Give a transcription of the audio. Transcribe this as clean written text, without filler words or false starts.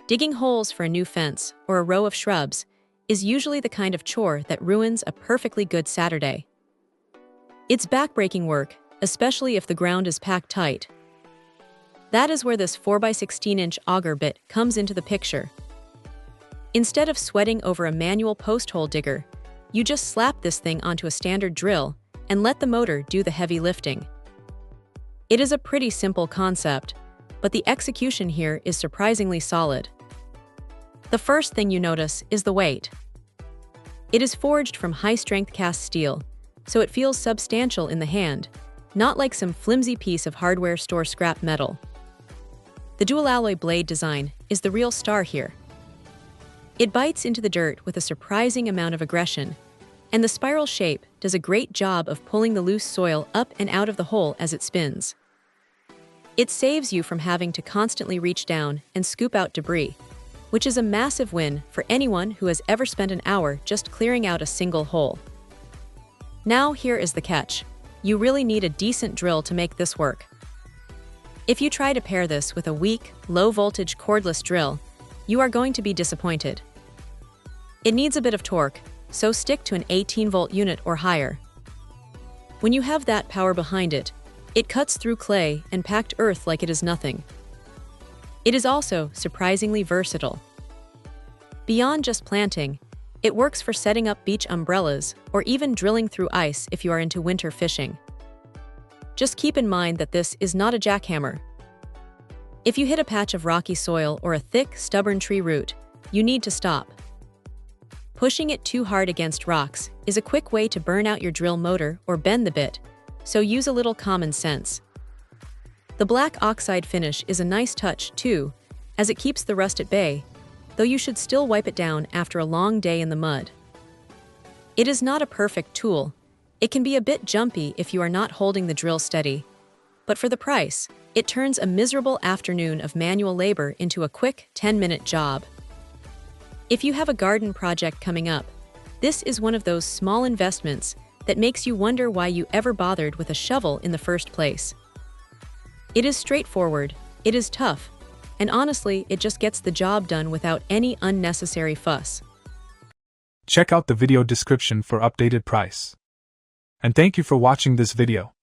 Digging holes for a new fence or a row of shrubs is usually the kind of chore that ruins a perfectly good Saturday. It's backbreaking work, especially if the ground is packed tight. That is where this 4x16-inch auger bit comes into the picture. Instead of sweating over a manual post hole digger, you just slap this thing onto a standard drill and let the motor do the heavy lifting. It is a pretty simple concept, but the execution here is surprisingly solid. The first thing you notice is the weight. It is forged from high-strength cast steel, so it feels substantial in the hand, not like some flimsy piece of hardware store scrap metal. The dual-alloy blade design is the real star here. It bites into the dirt with a surprising amount of aggression, and the spiral shape does a great job of pulling the loose soil up and out of the hole as it spins. It saves you from having to constantly reach down and scoop out debris, which is a massive win for anyone who has ever spent an hour just clearing out a single hole. Now here is the catch. You really need a decent drill to make this work. If you try to pair this with a weak, low-voltage cordless drill, you are going to be disappointed. It needs a bit of torque, so stick to an 18-volt unit or higher. When you have that power behind it, it cuts through clay and packed earth like it is nothing. It is also surprisingly versatile. Beyond just planting, it works for setting up beach umbrellas or even drilling through ice if you are into winter fishing. Just keep in mind that this is not a jackhammer. If you hit a patch of rocky soil or a thick, stubborn tree root, you need to stop. Pushing it too hard against rocks is a quick way to burn out your drill motor or bend the bit, so use a little common sense. The black oxide finish is a nice touch, too, as it keeps the rust at bay, though you should still wipe it down after a long day in the mud. It is not a perfect tool. It can be a bit jumpy if you are not holding the drill steady, but for the price, it turns a miserable afternoon of manual labor into a quick 10-minute job. If you have a garden project coming up, this is one of those small investments that makes you wonder why you ever bothered with a shovel in the first place. It is straightforward, it is tough, and honestly, it just gets the job done without any unnecessary fuss. Check out the video description for updated price. And thank you for watching this video.